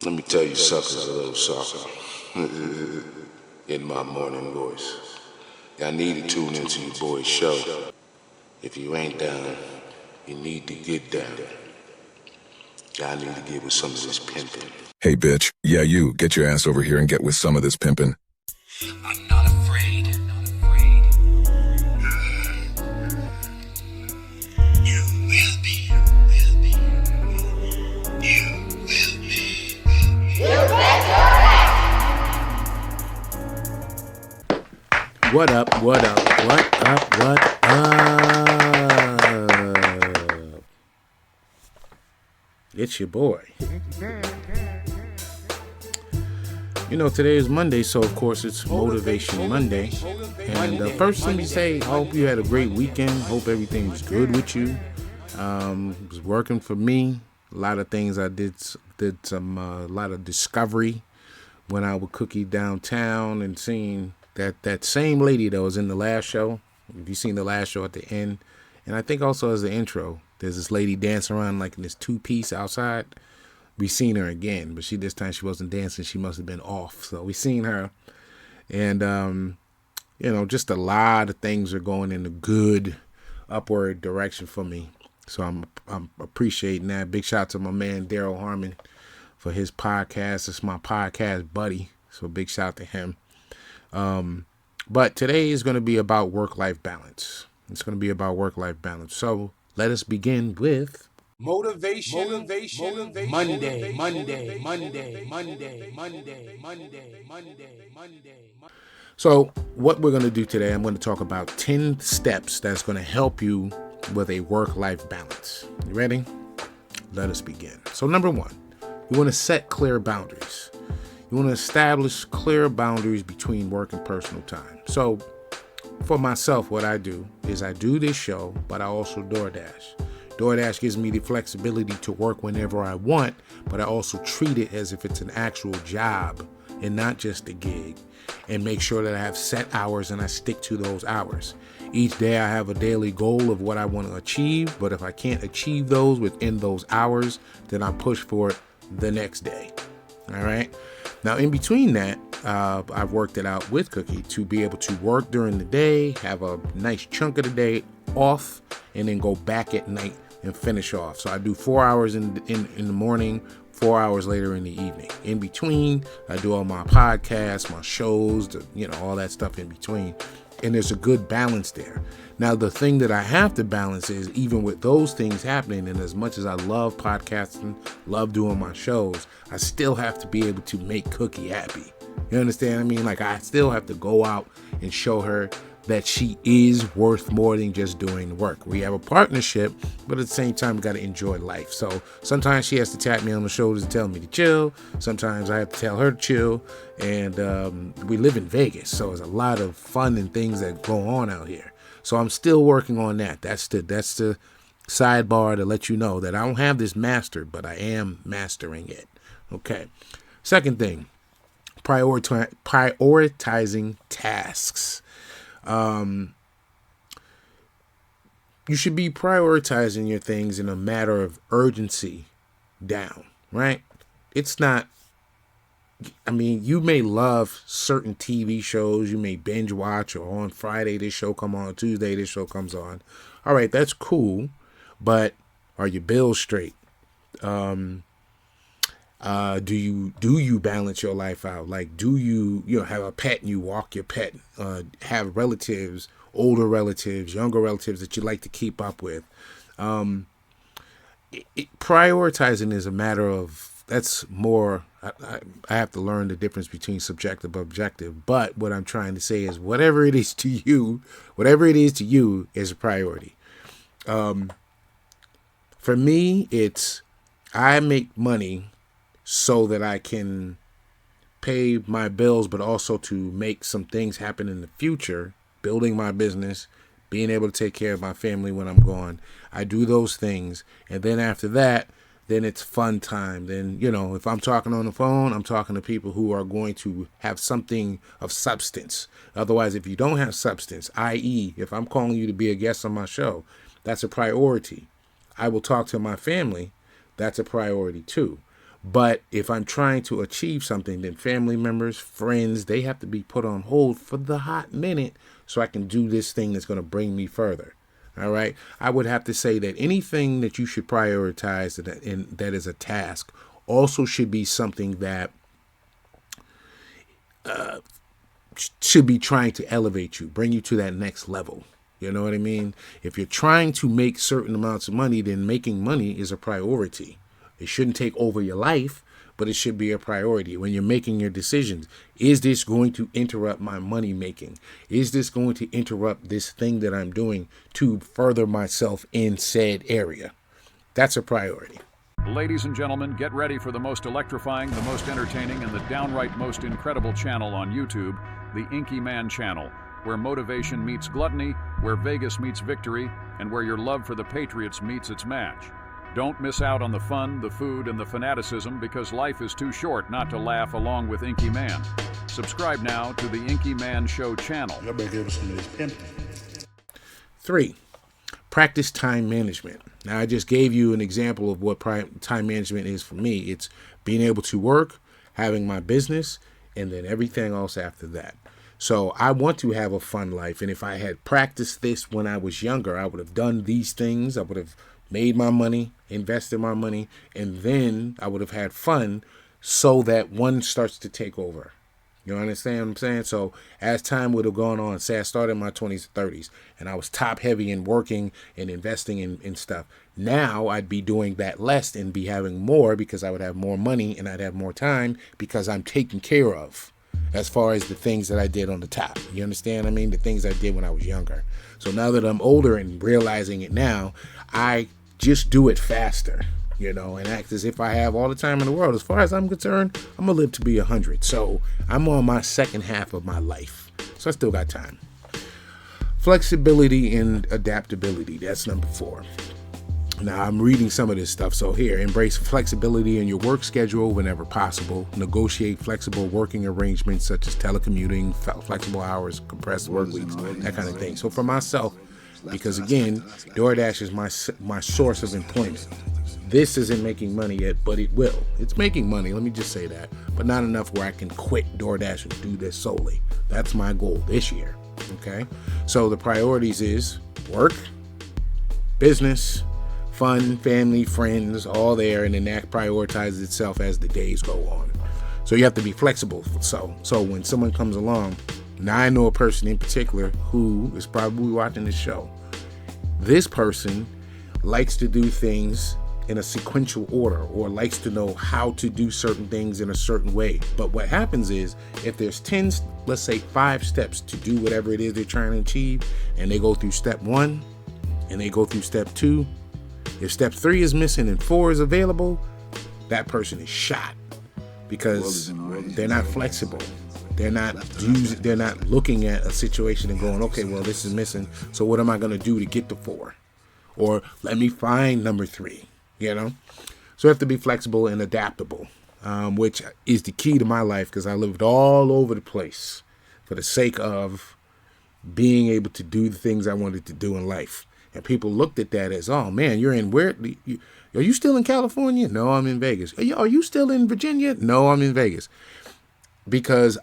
Let me tell you suckers a little something in my morning voice. Y'all need to tune into your boy's show. If you ain't down, you need to get down. Y'all need to get with some of this pimping. Hey bitch, yeah you, get your ass over here and get with some of this pimping. I'm not afraid. You will be. You will be. What up? It's your boy. You know, today is Monday, so of course it's Motivation Monday. And first, let me say, I hope you had a great weekend. Hope everything was good with you. It was working for me. A lot of things I did a lot of discovery when I would cookie downtown and seeing that same lady that was in the last show. If you've seen the last show at the end, and I think also as the intro, there's this lady dancing around like in this two-piece outside. We seen her again, but this time she wasn't dancing. She must have been off. So we seen her, and just a lot of things are going in a good upward direction for me. So I'm appreciating that. Big shout out to my man Daryl Harmon for his podcast. It's my podcast buddy, so big shout out to him. But today is going to be about work-life balance. It's going to be about work-life balance. So let us begin with Motivation Monday. So what we're going to do today, I'm going to talk about 10 steps that's going to help you with a work-life balance. You ready? Let us begin. So number 1, you want to set clear boundaries. You want to establish clear boundaries between work and personal time. So for myself, what I do is I do this show, but I also DoorDash. DoorDash gives me the flexibility to work whenever I want, but I also treat it as if it's an actual job and not just a gig, and make sure that I have set hours and I stick to those hours. Each day I have a daily goal of what I want to achieve, but if I can't achieve those within those hours, then I push for it the next day. All right. Now, in between that, I've worked it out with Cookie to be able to work during the day, have a nice chunk of the day off, and then go back at night and finish off. So I do 4 hours in the morning, 4 hours later in the evening. In between, I do all my podcasts, my shows, all that stuff in between. And there's a good balance there. Now, the thing that I have to balance is even with those things happening, and as much as I love podcasting, love doing my shows, I still have to be able to make Cookie happy. You understand what I mean? Like, I still have to go out and show her that she is worth more than just doing the work. We have a partnership, but at the same time, we got to enjoy life. So sometimes she has to tap me on the shoulders and tell me to chill. Sometimes I have to tell her to chill. And we live in Vegas, so there's a lot of fun and things that go on out here. So I'm still working on that. That's the sidebar to let you know that I don't have this mastered, but I am mastering it. Okay. Second thing, prioritizing tasks. You should be prioritizing your things in a matter of urgency down, right? It's not, you may love certain TV shows, you may binge watch, or on Friday this show come on, Tuesday this show comes on. All right, that's cool, but are your bills straight? Do you balance your life out? Like, do you have a pet and you walk your pet? Have relatives, older relatives, younger relatives that you like to keep up with? Prioritizing is a matter of, that's more, I have to learn the difference between subjective and objective. But what I'm trying to say is whatever it is to you is a priority. For me, it's, I make money so that I can pay my bills, but also to make some things happen in the future, building my business, being able to take care of my family when I'm gone. I do those things. And then after that, then it's fun time. Then, if I'm talking on the phone, I'm talking to people who are going to have something of substance. Otherwise, if you don't have substance, i.e., if I'm calling you to be a guest on my show, that's a priority. I will talk to my family. That's a priority too. But if I'm trying to achieve something, then family members, friends, they have to be put on hold for the hot minute so I can do this thing that's going to bring me further. All right. I would have to say that anything that you should prioritize that is a task also should be something that should be trying to elevate you, bring you to that next level. You know what I mean? If you're trying to make certain amounts of money, then making money is a priority. It shouldn't take over your life, but it should be a priority when you're making your decisions. Is this going to interrupt my money making? Is this going to interrupt this thing that I'm doing to further myself in said area? That's a priority. Ladies and gentlemen, get ready for the most electrifying, the most entertaining, and the downright most incredible channel on YouTube, the Inky Mann channel, where motivation meets gluttony, where Vegas meets victory, and where your love for the Patriots meets its match. Don't miss out on the fun, the food, and the fanaticism, because life is too short not to laugh along with Inky Mann. Subscribe now to the Inky Mann Show channel. 3, practice time management. Now, I just gave you an example of what time management is for me. It's being able to work, having my business, and then everything else after that. So I want to have a fun life. And if I had practiced this when I was younger, I would have done these things. I would have made my money, invested my money, and then I would have had fun so that one starts to take over. You understand what I'm saying? So as time would have gone on, say I started in my 20s, 30s, and I was top heavy in working and investing in stuff. Now I'd be doing that less and be having more because I would have more money and I'd have more time because I'm taken care of as far as the things that I did on the top. You understand what I mean? The things I did when I was younger. So now that I'm older and realizing it now, I just do it faster, and act as if I have all the time in the world. As far as I'm concerned, I'm going to live to be 100. So I'm on my second half of my life. So I still got time. Flexibility and adaptability. That's number 4. Now, I'm reading some of this stuff. So here, embrace flexibility in your work schedule whenever possible. Negotiate flexible working arrangements such as telecommuting, flexible hours, compressed work weeks, that kind of thing. So for myself, because again, DoorDash is my source of employment. This isn't making money yet, but it will. It's making money, let me just say that, but not enough where I can quit DoorDash and do this solely. That's my goal this year, okay? So the priorities is work, business, fun, family, friends, all there, and then that prioritizes itself as the days go on. So you have to be flexible. So when someone comes along, now I know a person in particular who is probably watching this show. This person likes to do things in a sequential order or likes to know how to do certain things in a certain way. But what happens is if there's 10, let's say 5 steps to do whatever it is they're trying to achieve, and they go through step 1 and they go through step 2, if step 3 is missing and 4 is available, that person is shot because they're not flexible. They're not looking at a situation and going, okay, well, this is missing, so what am I going to do to get to 4? Or let me find number 3, So I have to be flexible and adaptable, which is the key to my life because I lived all over the place for the sake of being able to do the things I wanted to do in life. And people looked at that as, oh, man, you're in where? Are you still in California? No, I'm in Vegas. Are you still in Virginia? No, I'm in Vegas. Because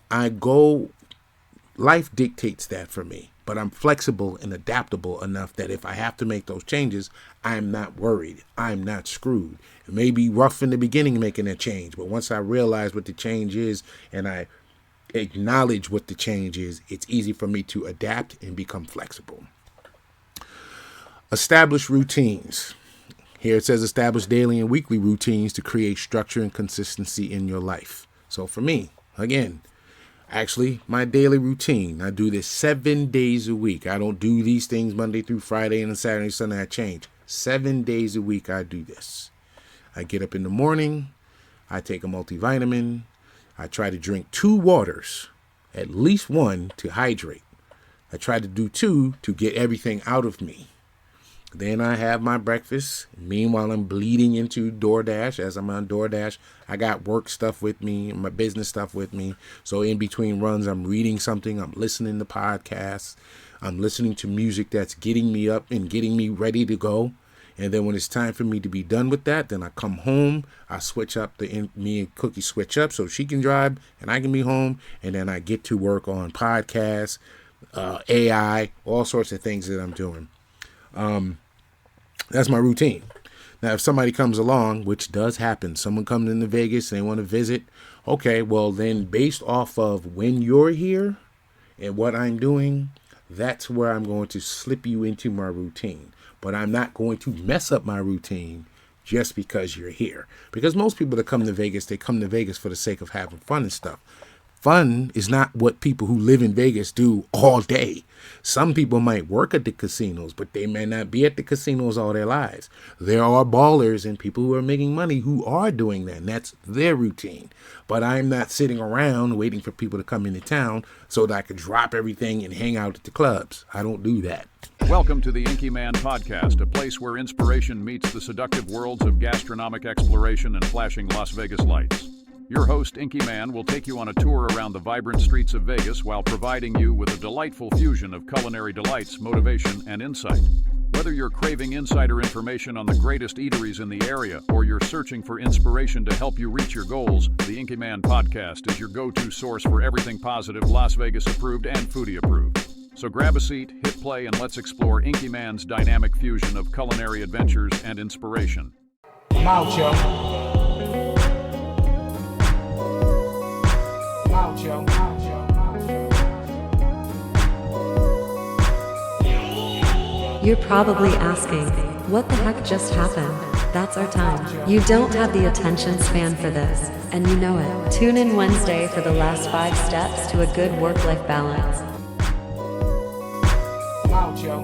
life dictates that for me. But I'm flexible and adaptable enough that if I have to make those changes, I'm not worried. I'm not screwed. It may be rough in the beginning making a change, but once I realize what the change is and I acknowledge what the change is, it's easy for me to adapt and become flexible. Establish routines. Here it says establish daily and weekly routines to create structure and consistency in your life. So for me, again, actually, my daily routine, I do this 7 days a week. I don't do these things Monday through Friday and Saturday, Sunday I change. 7 days a week I do this. I get up in the morning. I take a multivitamin. I try to drink 2 waters, at least 1 to hydrate. I try to do 2 to get everything out of me. Then I have my breakfast. Meanwhile, I'm bleeding into DoorDash. As I'm on DoorDash, I got work stuff with me, my business stuff with me. So in between runs, I'm reading something. I'm listening to podcasts. I'm listening to music that's getting me up and getting me ready to go. And then when it's time for me to be done with that, then I come home, I switch up, me and Cookie switch up so she can drive and I can be home. And then I get to work on podcasts, AI, all sorts of things that I'm doing. That's my routine. Now, if somebody comes along, which does happen, someone comes into Vegas and they want to visit, okay, well then based off of when you're here and what I'm doing, that's where I'm going to slip you into my routine. But I'm not going to mess up my routine just because you're here. Because most people that come to Vegas, they come to Vegas for the sake of having fun and stuff. Fun is not what people who live in Vegas do all day. Some people might work at the casinos, but they may not be at the casinos all their lives. There are ballers and people who are making money who are doing that, and that's their routine. But I'm not sitting around waiting for people to come into town so that I could drop everything and hang out at the clubs. I don't do that. Welcome to the Inky Man podcast, a place where inspiration meets the seductive worlds of gastronomic exploration and flashing Las Vegas lights. Your host, Inky Man, will take you on a tour around the vibrant streets of Vegas while providing you with a delightful fusion of culinary delights, motivation, and insight. Whether you're craving insider information on the greatest eateries in the area or you're searching for inspiration to help you reach your goals, the Inky Man podcast is your go-to source for everything positive, Las Vegas approved and foodie approved. So grab a seat, hit play, and let's explore Inky Man's dynamic fusion of culinary adventures and inspiration. I'm out, yo. You're probably asking, what the heck just happened? That's our time. You don't have the attention span for this, and you know it. Tune in Wednesday for the last 5 steps to a good work-life balance. Yo.